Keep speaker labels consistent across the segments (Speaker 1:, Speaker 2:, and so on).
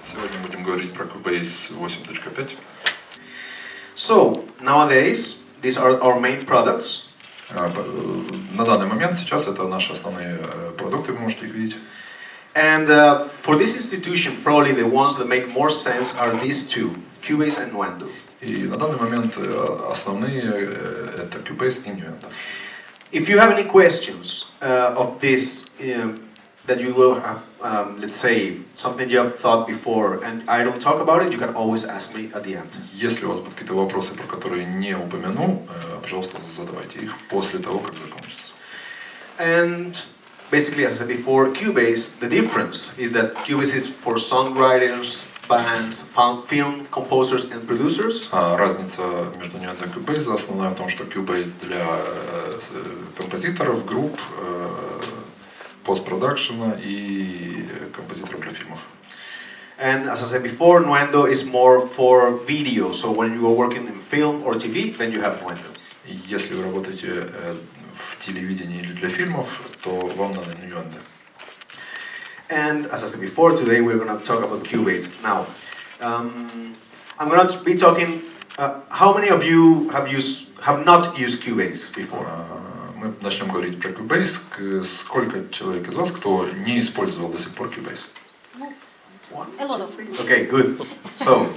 Speaker 1: Сегодня будем говорить про Cubase 8.5.
Speaker 2: So, nowadays, these are our main products.
Speaker 1: На данный момент сейчас это наши основные продукты, вы можете их видеть.
Speaker 2: And for this institution, probably the ones that make more sense are these two, Cubase and Nuendo.
Speaker 1: И на данный момент основные это Cubase и Nuendo.
Speaker 2: If you have any questions of this, that you will have, let's say, something you have thought before, and I don't talk about it, you can always ask me at the end.
Speaker 1: Если у вас будут какие-то вопросы, про которые не упомяну, пожалуйста, задавайте их после того, как закончится.
Speaker 2: And basically, as I said before, Cubase, the difference is that Cubase is for songwriters, bands, film composers and producers.
Speaker 1: Разница между Nuendo и Cubase основная в том, что Cubase для композиторов, групп, постпродакшена и композиторов для фильмов.
Speaker 2: And as I said before, Nuendo is more for video. So when you are working in film or TV, then you have Nuendo.
Speaker 1: Если вы работаете в телевидении или для фильмов, то вам надо Nuendo.
Speaker 2: And as I said before, today we're going to talk about Cubase. Now, I'm going to be talking. How many of you have not used Cubase before?
Speaker 1: Мы начнем говорить про Cubase. Сколько человек из вас, кто не использовал до сих пор Cubase?
Speaker 3: A lot of.
Speaker 2: Okay, good. So,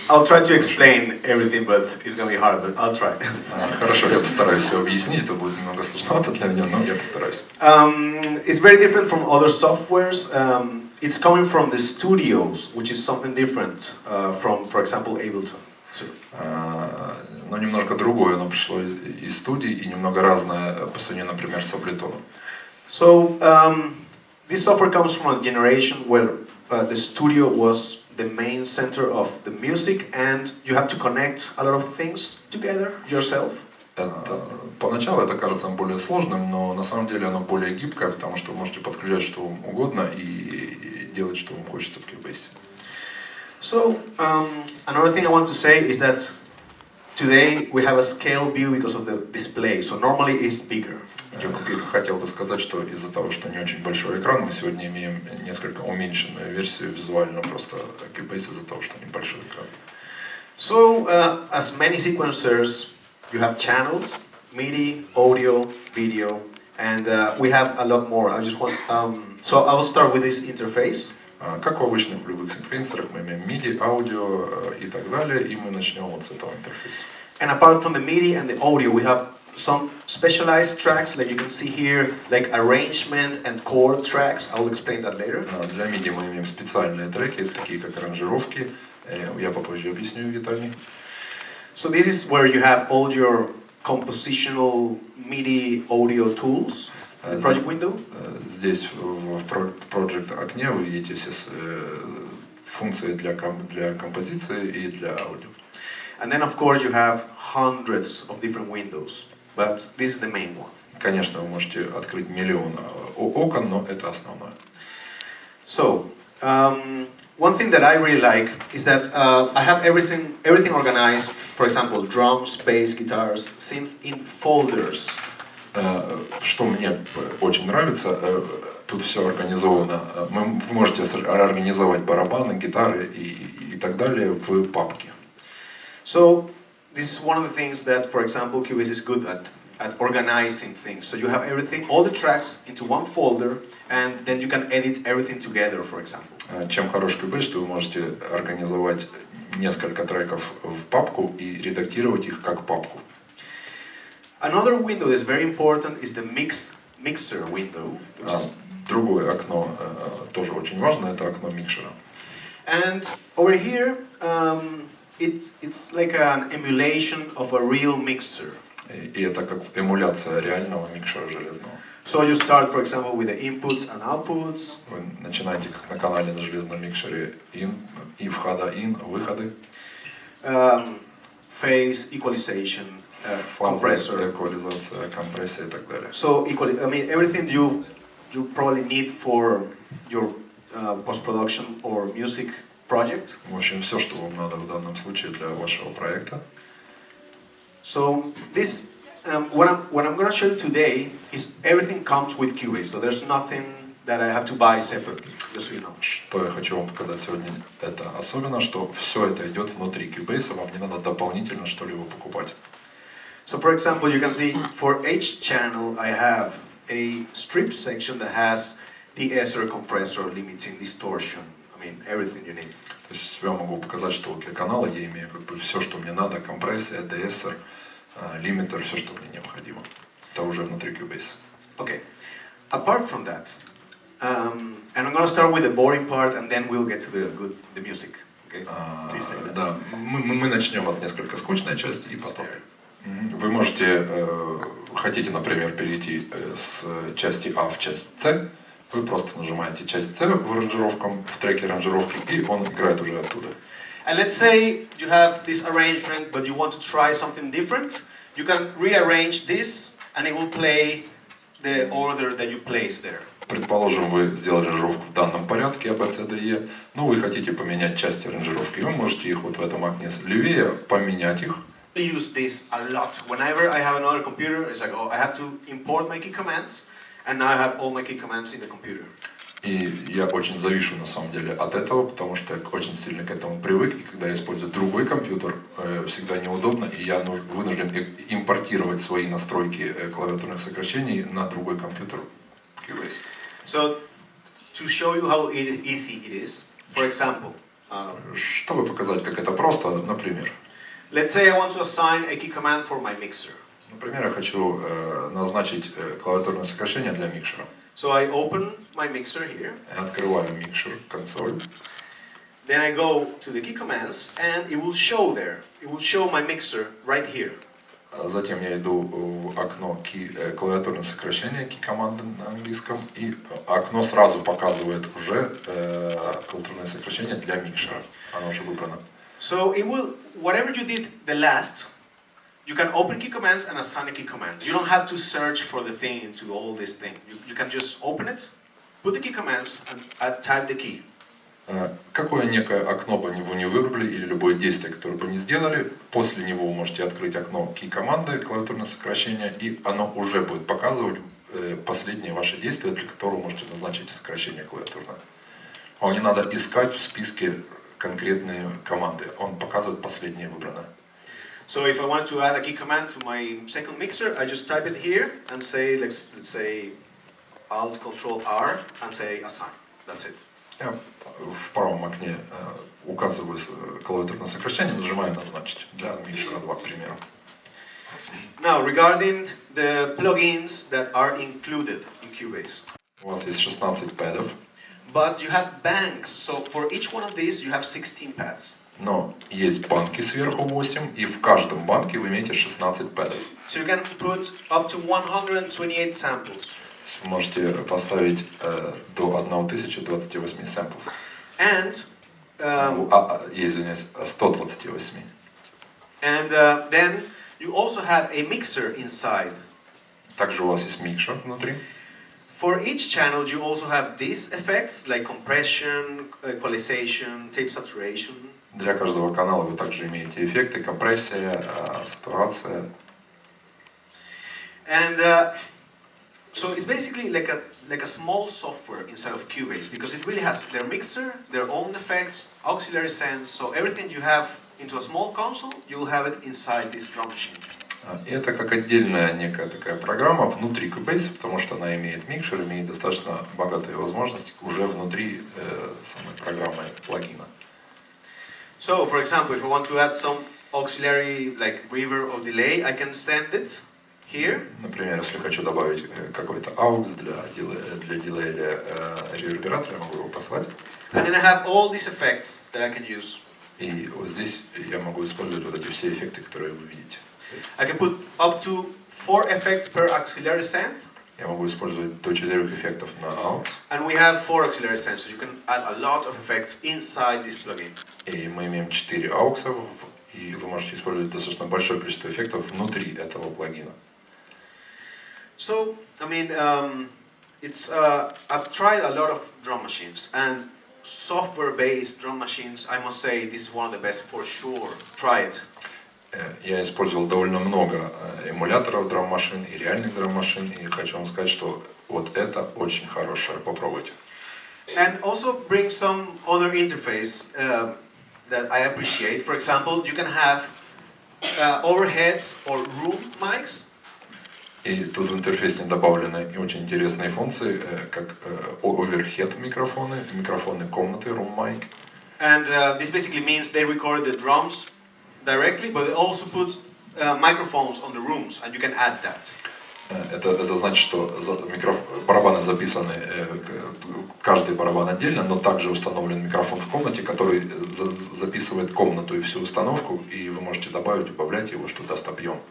Speaker 2: I'll try to explain everything, but it's going to be hard, but I'll try.
Speaker 1: Хорошо, я постараюсь все объяснить. Это будет немного сложновато для меня, но я постараюсь.
Speaker 2: It's very different from other softwares. It's coming from the studios, which is something different from, for example, Ableton.
Speaker 1: Но немножко другое, оно пришло из студий и немного разное по сравнению, например, с Ableton.
Speaker 2: So, this software comes from a generation where the studio was the main center of the music, and you have to connect a lot of things together yourself.
Speaker 1: Поначалу это кажется более сложным, но на самом деле оно более гибкое, потому что вы можете подключать что вам угодно и делать, что вам хочется в Cubase.
Speaker 2: So, another thing I want to say is that today we have a scale view because of the display, so normally it's bigger.
Speaker 1: Хотел бы сказать, что из-за того, что не очень большой экран, мы сегодня имеем несколько уменьшенную версию визуально просто Cubase из-за того, что небольшой экран.
Speaker 2: So, as many sequencers, you have channels, MIDI, audio, video, and we have a lot more. I just want, so I will start with this interface.
Speaker 1: Как в обычных любых синтезаторах, мы имеем MIDI, аудио и так далее, и мы начнем вот с этого интерфейса.
Speaker 2: And apart from the MIDI and the audio, we have some specialized tracks, like you can see here, like arrangement and chord tracks. I will explain that later.
Speaker 1: Для MIDI мы имеем специальные треки, такие как аранжировки. Я попозже объясню детальнее.
Speaker 2: So this is where you have all your compositional MIDI audio tools. Project window.
Speaker 1: Здесь в Project окне вы видите все функции для композиции и для аудио.
Speaker 2: And then of course you have hundreds of different windows, but this is the main one.
Speaker 1: Конечно, вы можете открыть миллион окон, но это основное.
Speaker 2: So, one thing that I really like is that I have everything organized. For example, drums, bass, guitars, synth in folders.
Speaker 1: Что мне очень нравится, тут все организовано. Вы можете организовать барабаны, гитары и так далее в папке.
Speaker 2: So this is one of the things that, for example, Cubase is good at organizing things. So you have everything, all the tracks into one folder, and then you can edit everything together, for example.
Speaker 1: Чем хорош Cubase, что вы можете организовать несколько треков в папку и редактировать их как папку.
Speaker 2: Another window that's very important is the mixer window.
Speaker 1: Другое окно тоже очень важно, это окно микшера.
Speaker 2: And over here, it's like an emulation of a real mixer.
Speaker 1: И это как эмуляция реального микшера железного.
Speaker 2: So you start, for example, with the inputs and outputs.
Speaker 1: Вы начинаете как на канале на железном микшере и входа выходы.
Speaker 2: Phase, equalization, compressor.
Speaker 1: Эквализация, компрессия и так далее.
Speaker 2: So everything you probably need for your post-production or music project.
Speaker 1: В общем, все, что вам надо в данном случае для вашего проекта.
Speaker 2: So this, what I'm going to show you today is everything comes with Cubase. So there's nothing that I have to buy separately, just so you know.
Speaker 1: Что я хочу вам показать сегодня, это особенно, что все это идет внутри Cubase, вам не надо дополнительно что-либо покупать.
Speaker 2: So for example, you can see for each channel I have a strip section that has de-esser, compressor, limiting, distortion. I mean, everything you need.
Speaker 1: То есть я могу показать, что вот для канала я имею как бы все, что мне надо, компрессия, de-esser, лимитер, все, что мне необходимо. Это уже внутри Cubase.
Speaker 2: Okay. Apart from that, and I'm going to start with the boring part, and then we'll get to the music. Okay? Please say that.
Speaker 1: Да, мы начнем от несколько скучной части и потом. Вы можете, хотите, например, перейти с части А в часть С, вы просто нажимаете часть С в треке аранжировки, и он играет уже оттуда.
Speaker 2: And let's say you have this arrangement, but you want to try something different. You can rearrange this, and it will play the order that you place there.
Speaker 1: Предположим, вы сделали аранжировку в данном порядке, А, Б, С, Д, Е, но вы хотите поменять части аранжировки, вы можете их вот в этом окне левее поменять их.
Speaker 2: I use this a lot. Whenever I have another computer, it's like, oh, I have to import my key commands, and now I have all my key commands in the computer.
Speaker 1: И я очень завишу на самом деле от этого, потому что я очень сильно к этому привык, и когда я использую другой компьютер, всегда неудобно, и я вынужден импортировать свои настройки клавиатурных сокращений на другой компьютер Cubase.
Speaker 2: So, to show you how easy it is, for example,
Speaker 1: Чтобы показать, как это просто, например.
Speaker 2: let's say I want to assign a key command for my mixer.
Speaker 1: Например, я хочу назначить клавиатурное сокращение для микшера.
Speaker 2: So I open my mixer here.
Speaker 1: Я открываю микшер, консоль.
Speaker 2: Then I go to the key commands, and it will show there. It will show my mixer right here.
Speaker 1: Затем я иду в окно клавиатурное сокращение, key-команды на английском, и окно сразу показывает уже клавиатурное сокращение для микшера. Оно уже выбрано.
Speaker 2: So it will, whatever you did the last, you can open key commands and assign a key command. You don't have to search for the thing into all this thing. You can just open it, put the key commands, and type the key.
Speaker 1: Какое некое окно бы вы не выбрали, или любое действие, которое бы не сделали, после него вы можете открыть окно key-команды, клавиатурное сокращение, и оно уже будет показывать последнее ваше действие, для которого можете назначить сокращение клавиатурное. Вам не надо искать в списке конкретные команды, он показывает последнее выбранное.
Speaker 2: So if I want to add a key command to my second mixer, I just type it here and say, let's say, Alt Control R and say assign. That's it.
Speaker 1: Я в правом окне указываю клавиатурное сокращение, нажимаю «Назначить» для микшера 2, к примеру.
Speaker 2: Now, regarding the plugins that are included in Cubase.
Speaker 1: У вас есть 16 пэдов.
Speaker 2: But you have banks, so for each one of these you have 16 pads.
Speaker 1: Но есть банки сверху 8, и в каждом банке вы имеете 16 пэдов.
Speaker 2: So you can put up to 128 samples.
Speaker 1: Вы можете поставить до 1028 сэмплов.
Speaker 2: And,
Speaker 1: извиняюсь, 128.
Speaker 2: And then you also have a mixer inside.
Speaker 1: Также у вас есть микшер внутри.
Speaker 2: For each channel you also have these effects like compression, equalization, tape saturation.
Speaker 1: Для каждого канала вы также имеете эффекты, компрессия, сатурация.
Speaker 2: And so it's basically like a small software inside of Cubase because it really has their mixer, their own effects, auxiliary sense, so everything you have into a small console, you'll have it inside this drum machine.
Speaker 1: И это как отдельная некая такая программа внутри Cubase, потому что она имеет микшер, имеет достаточно богатые возможности уже внутри самой программы плагина.
Speaker 2: So, for example, if I want to add some auxiliary like reverb or delay, I can send it here.
Speaker 1: Например, если хочу добавить какой-то AUX для дилея или ревербератора, я могу его послать.
Speaker 2: And then I have all these effects that I can use.
Speaker 1: И вот здесь я могу использовать вот эти все эффекты, которые вы видите.
Speaker 2: I can put up to 4 effects per auxiliary send.
Speaker 1: Я могу использовать до 4 эффектов на AUX.
Speaker 2: And we have 4 auxiliary sends, so you can add a lot of effects inside this plugin.
Speaker 1: И мы имеем 4 AUX, и вы можете использовать достаточно большое количество эффектов внутри этого плагина.
Speaker 2: So, I mean, I've tried a lot of drum machines, and software-based drum machines, I must say, this is one of the best for sure. Try it.
Speaker 1: Я использовал довольно много эмуляторов драм-машин и реальных драм-машин, и хочу вам сказать, что вот это очень хорошее, попробуйте.
Speaker 2: And also bring some other interface that I appreciate. For example, you can have overhead or room mics.
Speaker 1: И тут в интерфейсе добавлены и очень интересные функции, как overhead микрофоны, микрофоны комнаты, room mic.
Speaker 2: And this basically means they record the drums directly, but they also put microphones on the rooms, and you can add that.
Speaker 1: Это значит, что барабаны записаны, каждый барабан отдельно, но также установлен микрофон в комнате, который записывает комнату и всю установку, и вы можете добавить, убавлять его, что даст объем.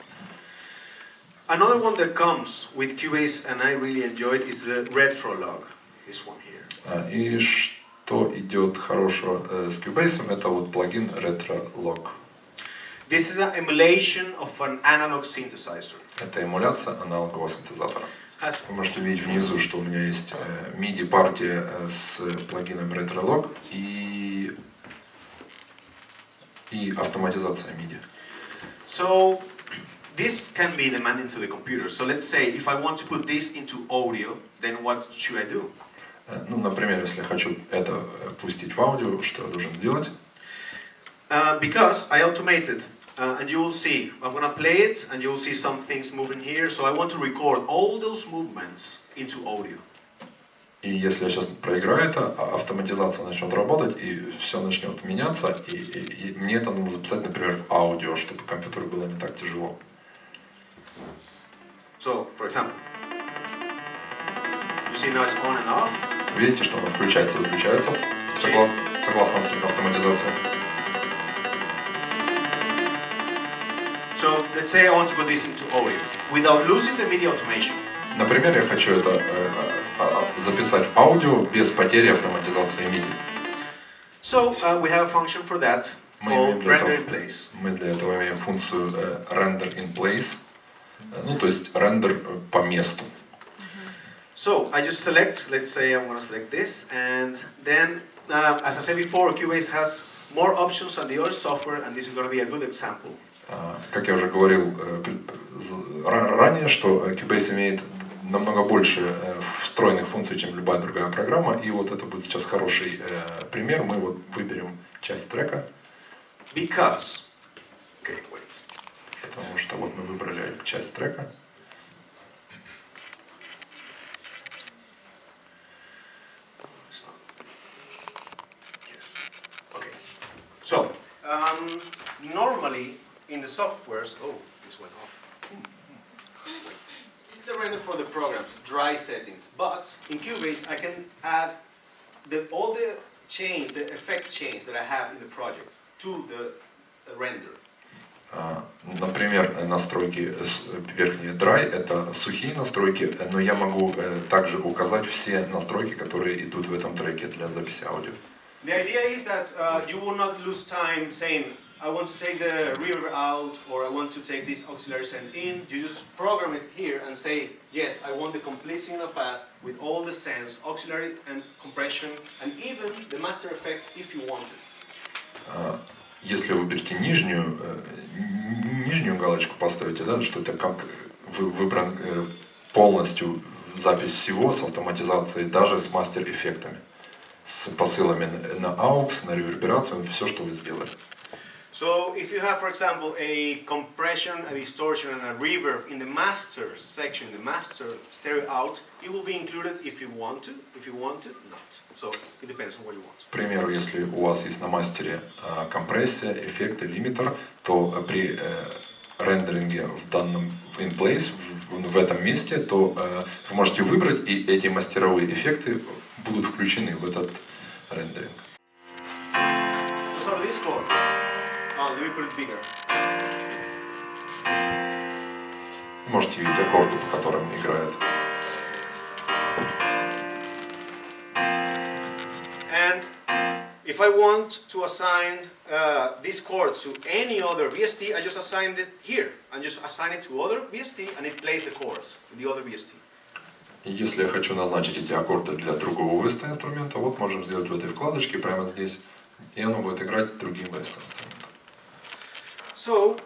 Speaker 2: Another one that comes with Cubase, and I really enjoyed, is the retro log. This one here.
Speaker 1: И что идет хорошего с Cubase, это вот плагин Retro Log.
Speaker 2: This is an emulation of an analog synthesizer.
Speaker 1: Это эмуляция аналогового синтезатора. Вы можете видеть внизу, что у меня есть MIDI-партия с плагином Retro Log и автоматизация MIDI.
Speaker 2: So this can be demanding to the computer. So let's say if I want to put this into audio, then what should I do?
Speaker 1: Ну, например, если я хочу это пустить в аудио, что я должен сделать?
Speaker 2: Because I automated, and you will see, I'm going to play it, and you will see some things moving here. So I want to record all those movements into audio.
Speaker 1: И если я сейчас проиграю это, автоматизация начнет работать, и все начнет меняться, и мне это надо записать, например, в аудио, чтобы компьютеру было не так тяжело.
Speaker 2: So, for example, you see now it's on and off.
Speaker 1: Видите, что оно включается и выключается, согласно автоматизации.
Speaker 2: So, let's say I want to put this into audio, without losing the MIDI automation.
Speaker 1: Например, я хочу это записать в аудио без потери автоматизации MIDI.
Speaker 2: So, we have a function for that called render in place.
Speaker 1: Мы для этого имеем функцию render in place, ну то есть рендер по месту.
Speaker 2: So, I just select, let's say I'm going to select this, and then, as I said before, Cubase has more options than the other software, and this is going to be a good example.
Speaker 1: Как я уже говорил ранее, что Cubase имеет намного больше встроенных функций, чем любая другая программа, и вот это будет сейчас хороший пример. Мы вот выберем часть трека.
Speaker 2: Because, okay, wait.
Speaker 1: Потому что вот мы выбрали часть трека.
Speaker 2: Okay. So, normally in the softwares, oh, this went off. This is the render for the programs, dry settings. But in Cubase, I can add all the effect change that I have in the project to the render.
Speaker 1: Например, настройки верхние dry — это сухие настройки, но я могу также указать все настройки, которые идут в этом треке для записи аудио.
Speaker 2: The idea is that you will not lose time saying, I want to take the reverb out, or I want to take this auxiliary send in. You just program it here and say, yes, I want the complete signal path with all the sends, auxiliary and compression, and even the master effect if you want it.
Speaker 1: Если вы выберете нижнюю галочку поставите, да, что это как выбран полностью запись всего с автоматизацией, даже с мастер-эффектами, с посылами на AUX, на реверберацию, все, что вы сделали.
Speaker 2: So if you have, for example, a compression, a distortion, and a reverb in the master section, the master stereo out, it will be included if you want to. If you want it, not. So it depends on what you want.
Speaker 1: К примеру, если у вас есть на мастере компрессия, эффекты, лимитер, то при рендеринге в данном in place, в этом месте, то вы можете выбрать, и эти мастеровые эффекты будут включены в этот рендеринг.
Speaker 2: So these chords. Let me put it bigger.
Speaker 1: Можете видеть аккорды, по которым играет.
Speaker 2: And if I want to assign these chords to any other VST, I just assign it here. I just assign it to other VST, and it plays the chords in the other VST.
Speaker 1: И если я хочу назначить эти аккорды для другого VST-инструмента, вот можем сделать в этой вкладочке прямо здесь, и оно будет играть другим VST-инструментом.
Speaker 2: So,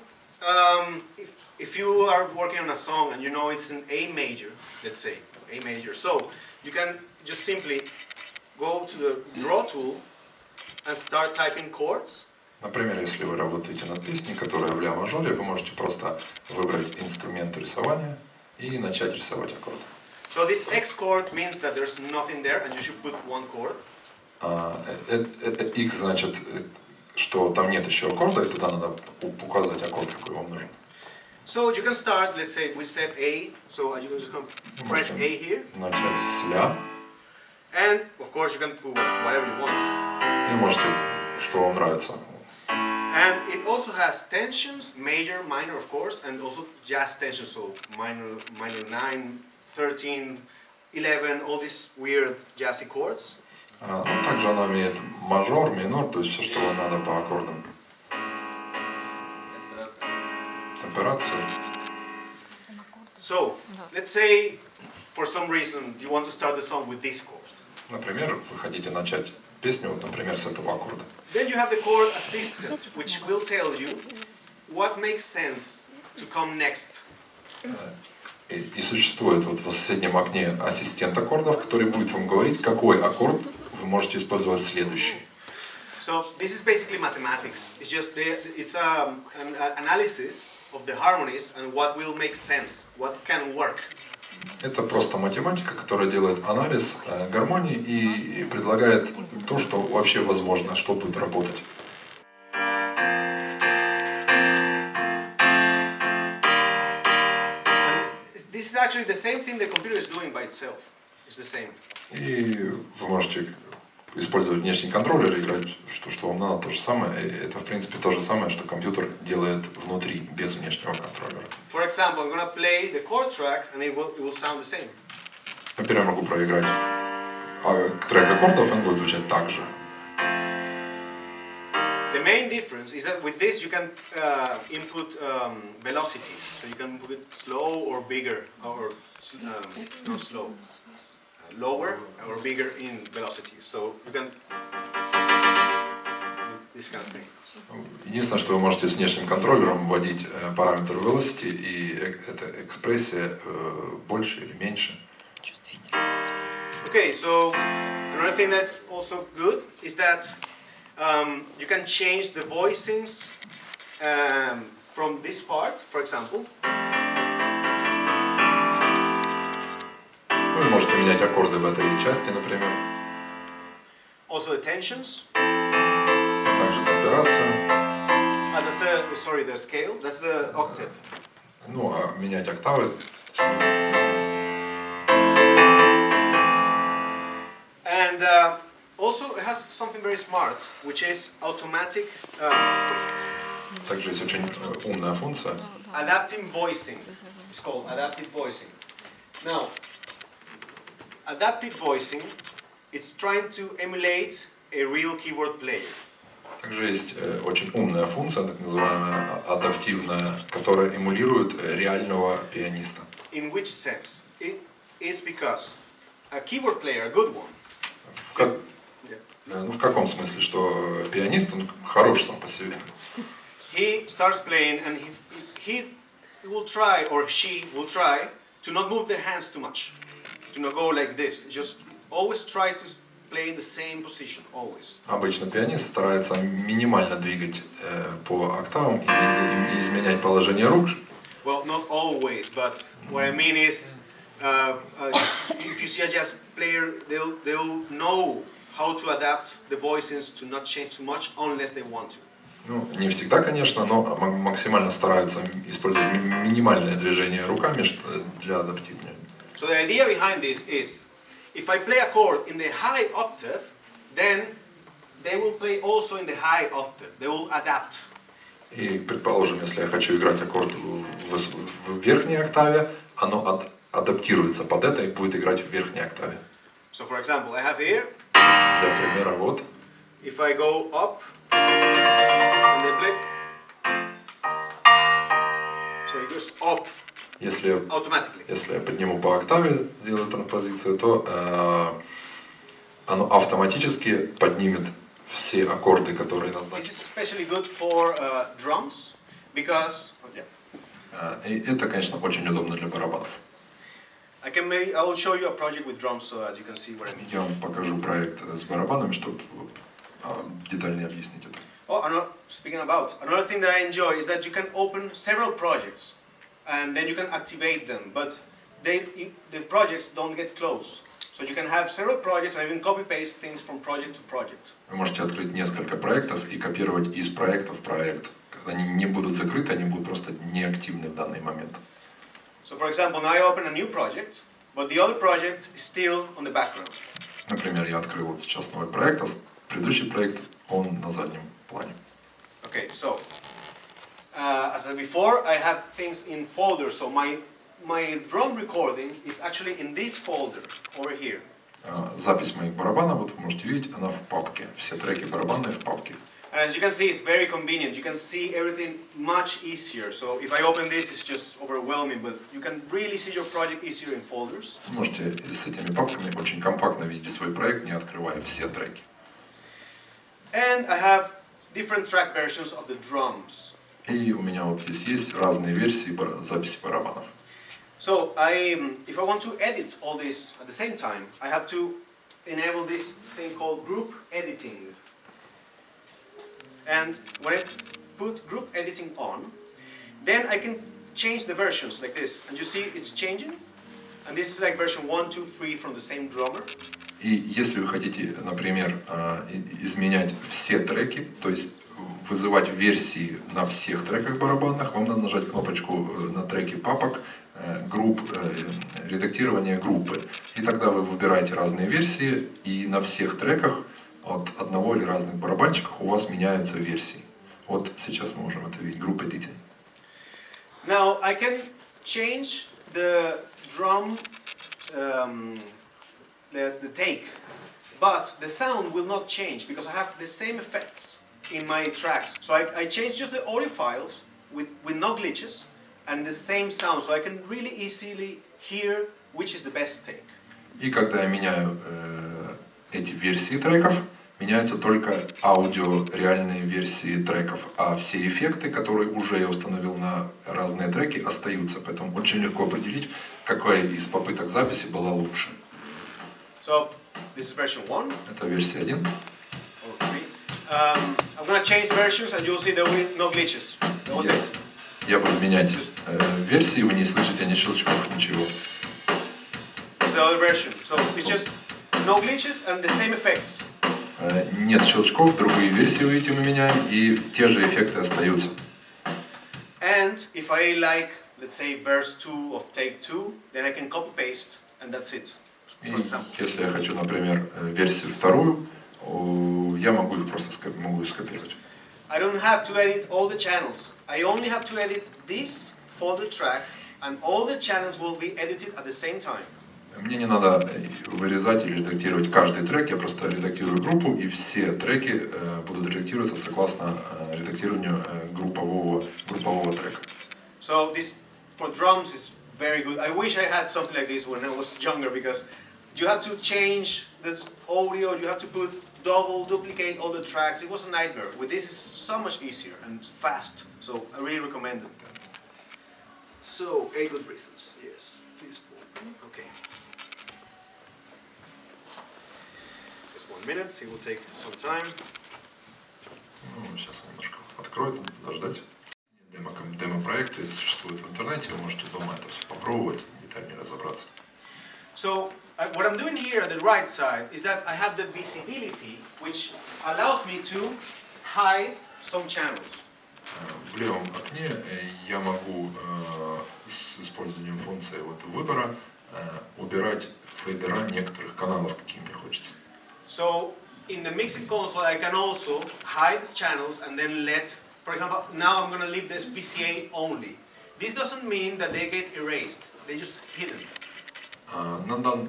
Speaker 2: if you are working on a song and you know it's an A major, let's say, A major, so you can just simply go to the draw tool and start typing chords.
Speaker 1: Например, если вы работаете над песней, которая в ля мажоре, вы можете просто выбрать инструмент рисования и начать рисовать аккорд.
Speaker 2: So this X chord means that there's nothing there and you should put one chord.
Speaker 1: X значит, что там нет еще аккорда, и туда надо указать аккорд, какой вам нужен.
Speaker 2: So you can start, let's say we said A, so you can just press A here.
Speaker 1: Начать с ля.
Speaker 2: And of course you can do whatever you want.
Speaker 1: И можете, что вам нравится.
Speaker 2: And it also has tensions, major, minor of course, and also jazz tensions, so minor 9, 13, 11, all these weird jazzy chords.
Speaker 1: Ну, также она имеет мажор, минор, то есть все, что вам надо по аккордам. Темперацию.
Speaker 2: So, let's say for some reason you want to start the song with this chord.
Speaker 1: Например, вы хотите начать песню, вот, например, с этого аккорда.
Speaker 2: Then you have the chord assistant, which will tell you what makes sense to come next.
Speaker 1: И существует вот в соседнем окне ассистент аккордов, который будет вам говорить, какой аккорд вы можете использовать следующий.
Speaker 2: So this is basically mathematics. It's just it's an analysis of the harmonies and what will make sense, what can work.
Speaker 1: Это просто математика, которая делает анализ гармонии и предлагает то, что вообще возможно, что будет работать.
Speaker 2: This is actually the same thing the computer is doing by itself. It's the same.
Speaker 1: И вы можете использовать внешний контроллер и играть, что вам надо, то же самое. И это, в принципе, то же самое, что компьютер делает внутри, без внешнего контроллера.
Speaker 2: For example, I'm going to play the chord track and it will sound the same.
Speaker 1: Например, я могу проиграть трек аккордов, он будет звучать так же.
Speaker 2: The main difference is that with this you can input velocities. So you can put it slow or bigger, or not slow. Lower or bigger in velocity. So you can do this kind of thing.
Speaker 1: Единственное, что вы можете с внешним контроллером вводить параметр velocity, и эта экспрессия больше или меньше.
Speaker 2: Okay, so another thing that's also good is that you can change the voicings from this part, for example.
Speaker 1: Вы можете менять аккорды в этой части, например.
Speaker 2: Also the tensions.
Speaker 1: А также темперацию.
Speaker 2: Sorry, the scale. That's the octave.
Speaker 1: Ну, а менять октавы.
Speaker 2: And also it has something very smart, which is automatic.
Speaker 1: Также есть очень умная функция.
Speaker 2: Adaptive voicing. It's called adaptive voicing. Now, adaptive voicing, it's trying to emulate a real keyboard player.
Speaker 1: Также есть очень умная функция, так называемая адаптивная, которая эмулирует реального пианиста.
Speaker 2: In which sense? It is because a keyboard player, a good one.
Speaker 1: Ну, в каком смысле, что пианист, он хорош сам по себе.
Speaker 2: He starts playing and he will try, or she will try, to not move their hands too much. To not go like this. Just always try to play in the same position, always.
Speaker 1: Обычно пианист старается минимально двигать по октавам и изменять положение рук.
Speaker 2: Well, not always, but what I mean is, if you see a jazz player, they'll know how to adapt the voicings to not change too much unless they want to.
Speaker 1: Ну, не всегда, конечно, но максимально стараются использовать минимальное движение руками для адаптивности.
Speaker 2: So the idea behind this is, if I play a chord in the high octave, then they will play also in the high octave. They will adapt.
Speaker 1: И, предположим, если я хочу играть аккорд в верхней октаве, оно адаптируется под это и будет играть в верхней октаве.
Speaker 2: So for example, I have here.
Speaker 1: Для примера, вот.
Speaker 2: If I go up, and they play. So it goes up. Если я подниму по октаве, сделаю транспозицию, то оно автоматически поднимет все аккорды, которые назначены. This is especially good for drums, because yeah.
Speaker 1: И это, конечно, очень удобно для барабанов.
Speaker 2: I will show you a project with drums so that you can see what I mean.
Speaker 1: Я вам покажу проект с барабанами, чтобы детальнее объяснить это.
Speaker 2: Speaking about, another thing that I enjoy is that you can open several projects and then you can activate them, but the projects don't get closed. So you can have several projects and even copy-paste things from project to project.
Speaker 1: Вы можете открыть несколько проектов и копировать из проекта в проект. Они не будут закрыты, они будут просто неактивны в данный момент.
Speaker 2: So for example, now I open a new project, but the other project is still on the background.
Speaker 1: Например, я открыл вот сейчас новый проект, а предыдущий проект, он на заднем плане.
Speaker 2: Okay, so as I said before, I have things in folders. So my drum recording is actually in this folder over here.
Speaker 1: Запись моих барабанов, вот вы можете видеть, она в папке. Все треки барабанные в папке.
Speaker 2: And as you can see, it's very convenient. You can see everything much easier. So if I open this, it's just overwhelming, but you can really see your project easier in folders.
Speaker 1: Вы можете с этими папками очень компактно видеть свой проект, не открывая все треки.
Speaker 2: And I have different track versions of the drums.
Speaker 1: И у меня вот здесь есть разные версии записи барабанов.
Speaker 2: So if I want to edit all this at the same time, I have to enable this thing called group editing. And when I put group editing on, then I can change the versions like this. And you see it's changing. And this is like version 1, 2, 3 from the same drummer.
Speaker 1: И если вы хотите, например, изменять все треки, то есть вызывать версии на всех треках барабанных, вам надо нажать кнопочку на треке папок, групп, редактирование группы. И тогда вы выбираете разные версии, и на всех треках от одного или разных барабанчиков у вас меняются версии. Вот сейчас мы можем это видеть, Group Editing.
Speaker 2: Now I can change the drum, the take, but the sound will not change because I have the same effects in my tracks. So I change just the audio files with no glitches and the same sound, so I can really easily hear which is the best take.
Speaker 1: И когда я меняю эти версии треков, меняются только аудио реальные версии треков, а все эффекты, которые уже я установил на разные треки, остаются. Поэтому очень легко определить, какая из попыток записи была лучше.
Speaker 2: So this is version 1.
Speaker 1: Это версия 1.
Speaker 2: Or 3. I'm gonna change versions and you'll see there will be no glitches. That was it.
Speaker 1: Я буду менять версии, вы не слышите ни щелчков, ничего.
Speaker 2: It's the other version. So it's just no glitches and the same effects.
Speaker 1: Нет щелчков, другие версии, вы видите, мы меняем, и те же эффекты остаются.
Speaker 2: And if I like, let's say, verse 2 of take 2, then I can copy paste and that's it.
Speaker 1: И если я хочу, например, версию вторую, я могу их просто скопировать.
Speaker 2: I don't have to edit all the channels. I only have to edit this folder track and all the channels will be edited at the same time.
Speaker 1: Мне не надо вырезать или редактировать каждый трек, я просто редактирую группу, и все треки будут редактироваться согласно редактированию группового трека.
Speaker 2: So this for drums is very good. I wish I had something like this when I was younger because you have to change this audio, you have to duplicate all the tracks. It was a nightmare. With this it's so much easier and fast. So I really recommend it. So 8 good reasons. Yes, please. Okay. Just 1 minute. It will take some time.
Speaker 1: Сейчас немножко откроет, надо подождать. Демо-проекты существуют в интернете, вы можете дома это все попробовать, детальнее разобраться.
Speaker 2: So what I'm doing here at the right side is that I have the visibility, which allows me to hide some channels.
Speaker 1: В левом окне я могу с использованием функции выбора убирать фейдера некоторых каналов, какие мне хочется.
Speaker 2: So in the mixing console, I can also hide channels and then let, for example, now I'm going to leave this VCA only. This doesn't mean that they get erased; they're just hidden.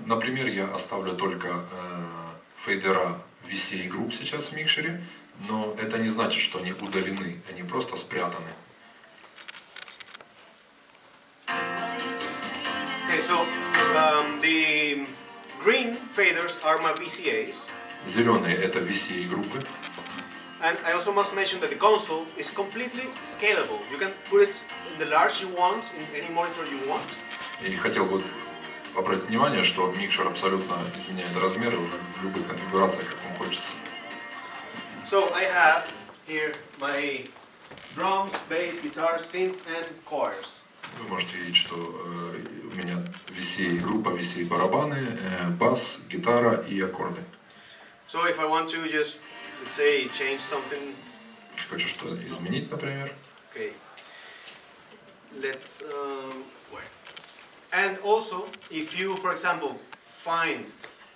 Speaker 1: Например, я оставлю только фейдера VCA групп сейчас в микшере, но это не значит, что они удалены, они просто спрятаны.
Speaker 2: Okay, so the green faders are my VCAs.
Speaker 1: Зеленые это VCA группы.
Speaker 2: And I also must mention that the console is completely scalable. You can put it in the large you want, in any monitor you want.
Speaker 1: И хотел бы обратить внимание, что микшер абсолютно изменяет размеры в любых конфигурациях, как вам хочется.
Speaker 2: So I have here my drums, bass, guitar, synth and choirs.
Speaker 1: Вы можете видеть, что у меня VCA группа, VCA барабаны, бас, гитара и аккорды.
Speaker 2: So if I want to just, let's say, change something,
Speaker 1: Хочу что изменить, например.
Speaker 2: okay, let's, where? And also, if you, for example, find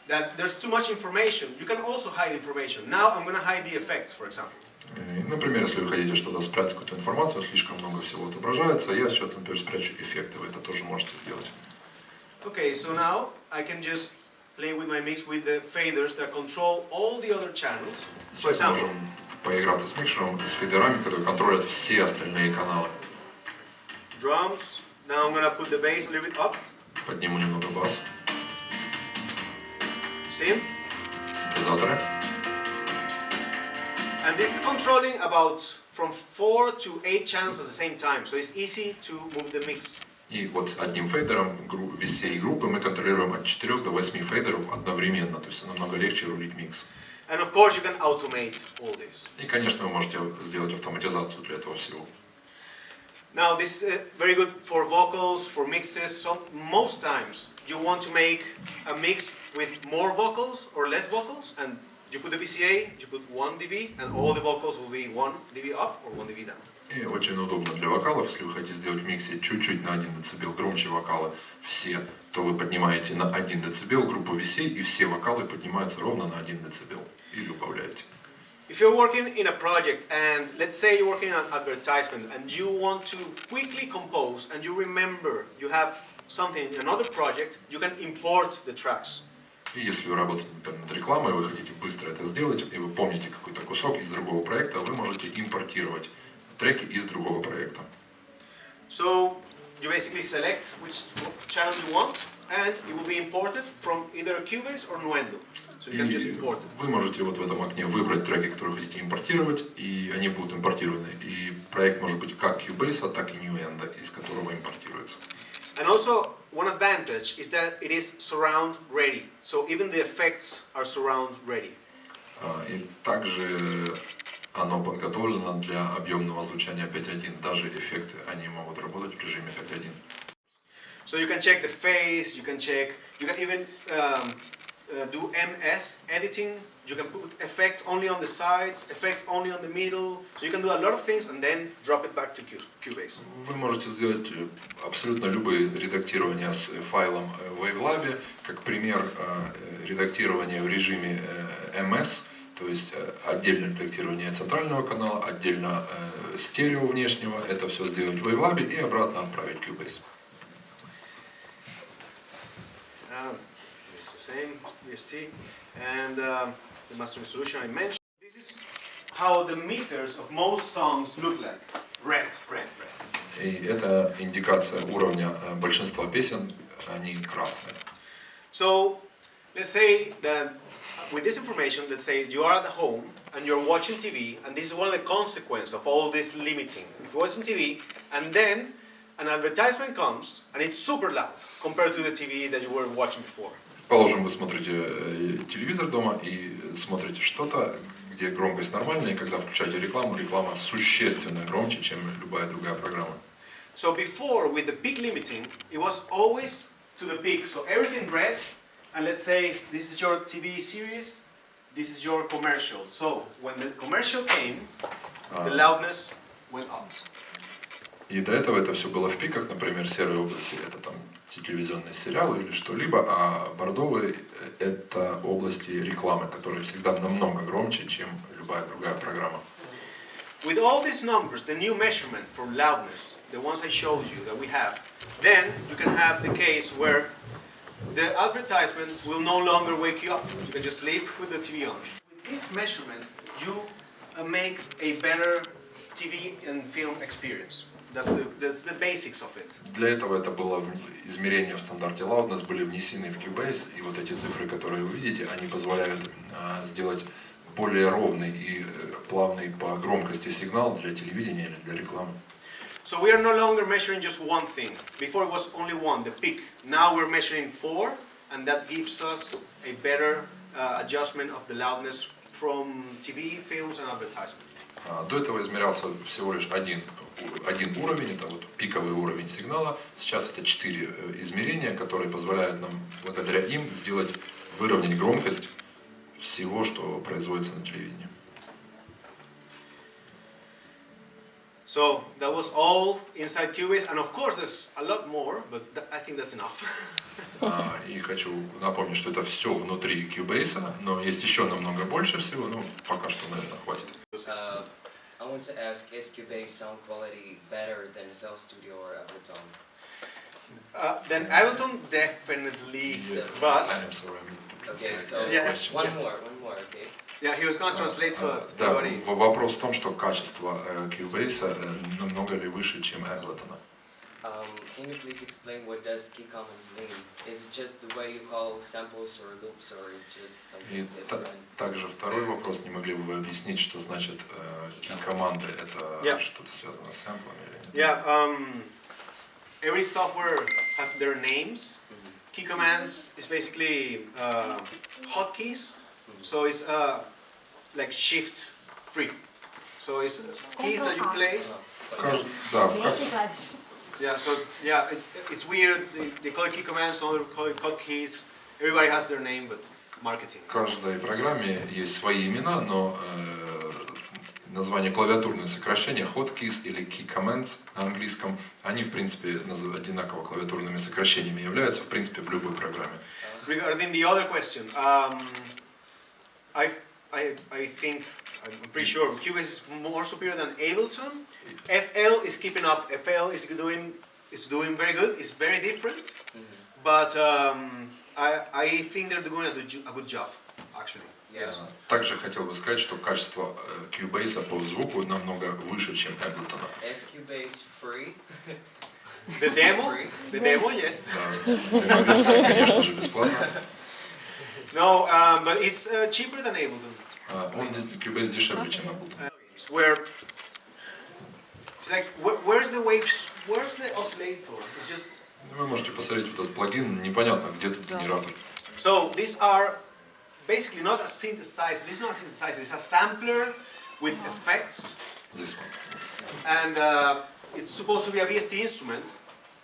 Speaker 2: that there's too much information, you can also hide information. Now I'm going to hide the effects, for example.
Speaker 1: Например, если вы хотите что-то спрятать, какую-то информацию, слишком много всего отображается, я сейчас, например, спрячу эффекты, вы это тоже можете сделать.
Speaker 2: Okay, so now I can just play with my mix with the faders that control all the other channels. For
Speaker 1: Сейчас
Speaker 2: example,
Speaker 1: можем поиграться с микшером, с фидерами, которые контролят все остальные каналы.
Speaker 2: drums. Now I'm going to put the bass a little bit up.
Speaker 1: Подниму немного бас,
Speaker 2: Synth.
Speaker 1: синтезаторы.
Speaker 2: And this is controlling about from 4 to 8 channels at the same time. So it's easy to move the mix.
Speaker 1: И вот одним фейдером VCA группы мы контролируем от 4 до 8 фейдеров одновременно, то есть намного легче рулить микс.
Speaker 2: And of course you can automate all this.
Speaker 1: И, конечно, вы можете сделать автоматизацию для этого всего.
Speaker 2: Now this is very good for vocals, for mixes. So most times you want to make a mix with more vocals or less vocals, and you put the VCA, you put 1 dB, and all the vocals will be 1 dB up or 1 dB down.
Speaker 1: И очень удобно для вокалов, если вы хотите сделать в миксе чуть-чуть на 1 дБ громче вокалы все, то вы поднимаете на 1 дБ группу VCA, и все вокалы поднимаются ровно на 1 дБ, или убавляете.
Speaker 2: If you're working in a project and let's say you're working on advertisement and you want to quickly compose and you remember you have something in another project, you can import the tracks.
Speaker 1: И если вы работаете, например, над рекламой, вы хотите быстро это сделать, и вы помните какой-то кусок из другого проекта, вы можете импортировать треки из другого проекта.
Speaker 2: So you basically select which channel you want and it will be imported from either Cubase or Nuendo. So you can just
Speaker 1: И
Speaker 2: import it.
Speaker 1: вы можете вот в этом окне выбрать треки, которые хотите импортировать, и они будут импортированы. И проект может быть как Cubase, так и Nuendo, из которого импортируется.
Speaker 2: And also one advantage is that it is surround ready. So even the effects are surround ready.
Speaker 1: И также оно подготовлено для объемного звучания 5.1. Даже эффекты, они могут работать в режиме 5.1.
Speaker 2: So you can check the phase, you can even do MS editing. You can put effects only on the sides, effects only on the middle. So you can do a lot of things and then drop it back to Cubase.
Speaker 1: Вы можете сделать абсолютно любые редактирования с файлом в WaveLab, как пример редактирования в режиме MS, то есть отдельно редактирование центрального канала, отдельно стерео внешнего, это все сделать в WaveLab и обратно отправить в Cubase.
Speaker 2: It's the same VST and the mastering solution I mentioned. This is how the meters of most songs look like. Red, red, red.
Speaker 1: И это индикация уровня большинства песен, они красные.
Speaker 2: So let's say that with this information, let's say you are at home and you're watching TV, and this is one of the consequences of all this limiting. If you're watching TV and then an advertisement comes and it's super loud compared to the TV that you were watching before.
Speaker 1: Положим, вы смотрите телевизор дома и смотрите что-то, где громкость нормальная, и когда включаете рекламу, реклама существенно громче, чем любая другая программа.
Speaker 2: So before, with the peak limiting, it was always to the peak. So everything red, and let's say this is your TV series, this is your commercial. So when the commercial came, the loudness went up.
Speaker 1: И до этого это все было в пиках, например, серые области это там телевизионные сериалы или что-либо, а бордовые это области рекламы, которые всегда намного громче, чем любая другая программа.
Speaker 2: With all these numbers, the new measurement for loudness, the ones I showed you that we have, then you can have the case where the advertisement will no longer wake you up. You can just sleep with the TV on. With these measurements, you make a better TV and film experience. That's the basics of it.
Speaker 1: Для этого это было измерение в стандарте loudness, были внесены в Cubase, и вот эти цифры, которые вы видите, они позволяют сделать более ровный и плавный по громкости сигнал для телевидения или для рекламы.
Speaker 2: So we are no longer measuring just one thing. Before it was only one, the peak. Now we're measuring 4, and that gives us a better adjustment of the loudness from TV, films and advertisements.
Speaker 1: До этого измерялся всего лишь один уровень, это вот пиковый уровень сигнала. Сейчас это 4 измерения, которые позволяют нам, благодаря им, выровнять громкость всего, что производится на телевидении.
Speaker 2: So that was all inside Cubase, and of course there's a lot more, but I think that's enough.
Speaker 1: И хочу напомнить, что это все внутри Cubase, но есть еще намного больше всего, ну пока что, наверное, хватит.
Speaker 4: I want to ask, is Cubase sound quality better than FL Studio or Ableton?
Speaker 2: Then Ableton definitely, but
Speaker 1: I'm sorry, I mean to
Speaker 4: Okay, so
Speaker 1: translate
Speaker 4: one more, okay.
Speaker 2: yeah, he was going to translate so
Speaker 1: Да,
Speaker 2: everybody.
Speaker 1: вопрос в том, что качество Cubase намного ли выше, чем Ableton.
Speaker 4: Can you please explain what does KMAM mean? Is it just the way you call samples or loops, or just
Speaker 1: И
Speaker 4: something different?
Speaker 1: также второй вопрос, не могли бы вы объяснить, что значит key-команды, это что-то связано с сэмплами или нет?
Speaker 2: Yeah, every software has their names. Key commands is basically hotkeys, so it's like shift free. So it's keys that you place.
Speaker 1: Да,
Speaker 2: Yeah, so yeah, it's weird. They call it key commands, some call it hotkeys. Everybody has their name, but marketing.
Speaker 1: в каждой программе есть свои имена, но название клавиатурные сокращения, hotkeys или key commands на английском, они в принципе одинаково клавиатурными сокращениями являются, в принципе, в любой программе.
Speaker 2: Regarding the other question, I think, I'm pretty sure Cubase is more superior than Ableton. FL is keeping up. FL is doing very good. It's very different, but I think they're doing a good job, actually.
Speaker 4: Yes.
Speaker 1: Также хотел бы сказать, что качество Cubase по звуку намного выше, чем Ableton.
Speaker 4: Is Cubase free?
Speaker 2: The demo, yes.
Speaker 1: Да, конечно же, бесплатно.
Speaker 2: No, but it's cheaper than Ableton.
Speaker 1: Cubase дешевле, чем Ableton.
Speaker 2: Where it's like, where's the waves? Where's the oscillator? It's just.
Speaker 1: Вы можете посмотреть вот этот плагин, непонятно, где тут генератор.
Speaker 2: So these are basically not a synthesizer. This is not a synthesizer. It's a sampler with effects.
Speaker 1: This one.
Speaker 2: And it's supposed to be a VST instrument,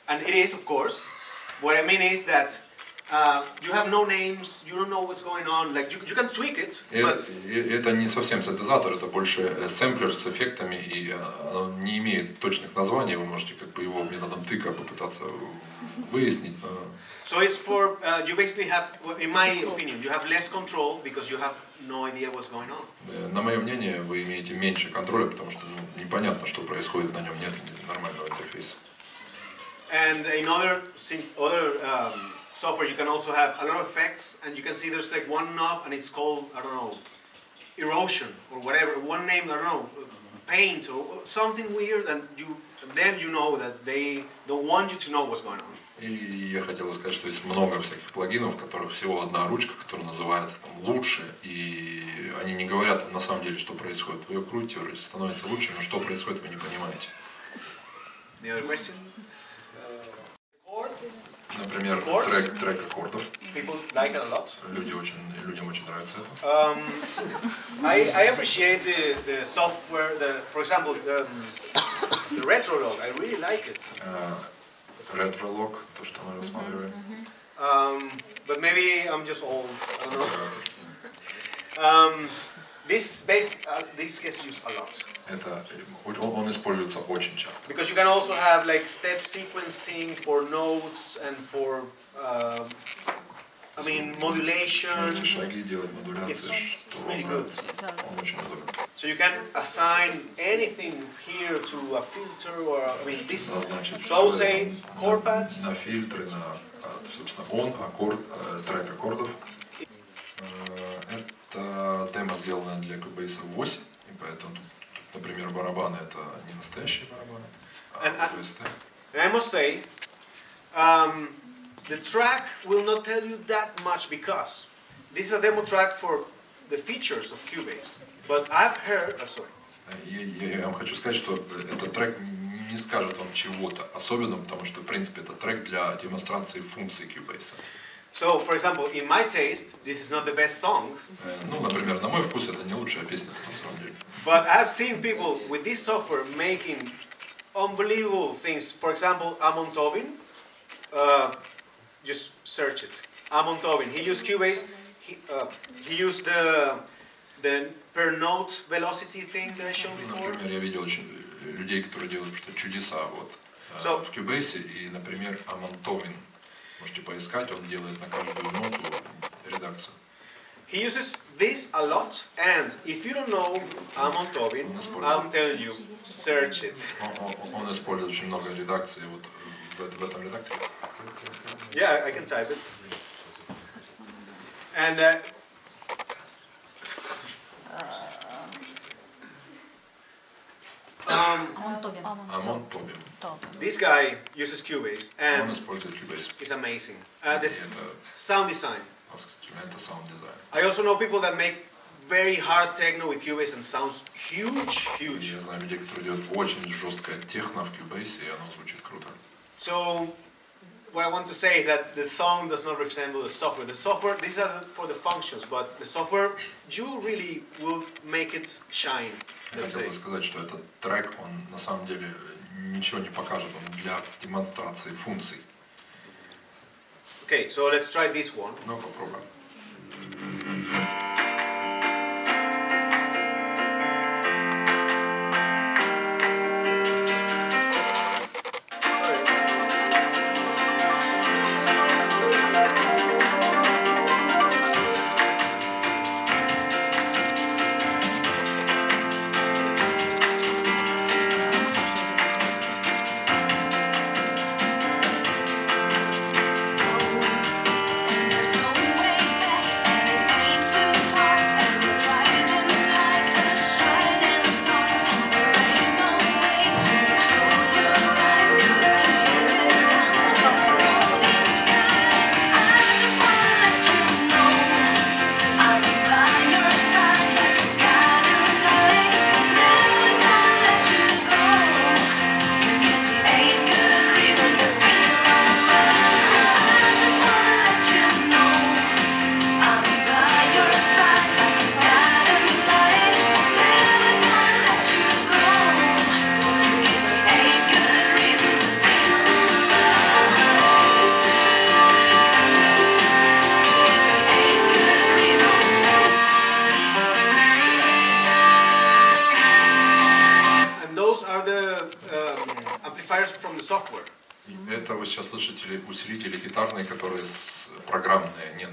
Speaker 2: and it is, of course. What I mean is that you have no names, you don't know what's going on. Like you can tweak it, but
Speaker 1: Это не совсем синтезатор, это больше сэмплер с эффектами, и он не имеет точных названий. Вы можете как бы его методом тыка попытаться выяснить. Но...
Speaker 2: So it's for you basically have, in my opinion, you have less control because you have no idea what's going on.
Speaker 1: На мое мнение, вы имеете меньше контроля, потому что непонятно, что происходит, на нем нет нормального интерфейса.
Speaker 2: And in other software, you can also have a lot of effects, and you can see there's like one knob, and it's called, I don't know, erosion or whatever. One name, I don't know, paint or something weird, and then you know that they don't want you to know what's going on.
Speaker 1: И я хотел бы сказать, что есть много всяких плагинов, в которых всего одна ручка, которая называется там, «Лучше», и они не говорят на самом деле, что происходит. Вы ее крутите, вроде становится лучше, но что происходит, вы не понимаете.
Speaker 2: Any other question?
Speaker 1: Например, трек аккордов.
Speaker 2: People like it a lot.
Speaker 1: Людям очень нравится это.
Speaker 2: I appreciate the software, for example, the Retrolog. I really like it.
Speaker 1: Retrolog, то, что мы рассматриваем.
Speaker 2: But maybe I'm just old. I don't know. This gets used a lot.
Speaker 1: Он используется очень часто.
Speaker 2: Because you can also have like step sequencing for notes and for, modulation.
Speaker 1: Можете шаги делать, модуляции,
Speaker 2: It's really good.
Speaker 1: Он очень удобен.
Speaker 2: So you can assign anything here to a filter or this. So I would say chord pads.
Speaker 1: На фильтры, на, собственно, аккорд, трек аккордов. Это демо сделано для Cubase 8, и поэтому тут, например, барабаны это не настоящие барабаны, а VST.
Speaker 2: And I must say, the track will not tell you that much because this is a demo track for the features of Cubase, but I've heard. Sorry.
Speaker 1: Я вам хочу сказать, что этот трек не скажет вам чего-то особенного, потому что, в принципе, это трек для демонстрации функций Cubase.
Speaker 2: So, for example, in my taste, this is not the best song.
Speaker 1: Ну, например, на мой вкус это не лучшая песня на самом деле.
Speaker 2: But I've seen people with this software making unbelievable things. For example, Amon Tobin, just search it. Amon Tobin, he used Cubase. He used the per note velocity thing that I showed before.
Speaker 1: Например, я видел очень людей, которые делают что чудеса вот в Cubase, и, например, Амон Товин, можете поискать, он делает на каждую ноту редакцию.
Speaker 2: He uses this a lot, and if you don't know Amon Tobin, I'm telling you, search it.
Speaker 1: Он использует очень много редакций вот в этом редакторе.
Speaker 2: Yeah, I can type it. And
Speaker 1: Амон Тобин.
Speaker 2: this guy uses Cubase, and
Speaker 1: Он использует Cubase.
Speaker 2: it's amazing. This sound design.
Speaker 1: Это саунд дизайн.
Speaker 2: I also know people that make very hard techno with Cubase and sounds huge.
Speaker 1: Я знаю людей, которые делают очень жесткое техно в Cubase, и оно звучит круто.
Speaker 2: So, what I want to say is that the song does not resemble the software. The software, these are for the functions, but the software, you really will make it shine.
Speaker 1: Я хотел бы сказать, что этот трек, он на самом деле ничего не покажет, он для демонстрации функций.
Speaker 2: Okay, so let's try this one.
Speaker 1: Ну, попробуем. Это вы сейчас слышите усилители гитарные, которые программные, не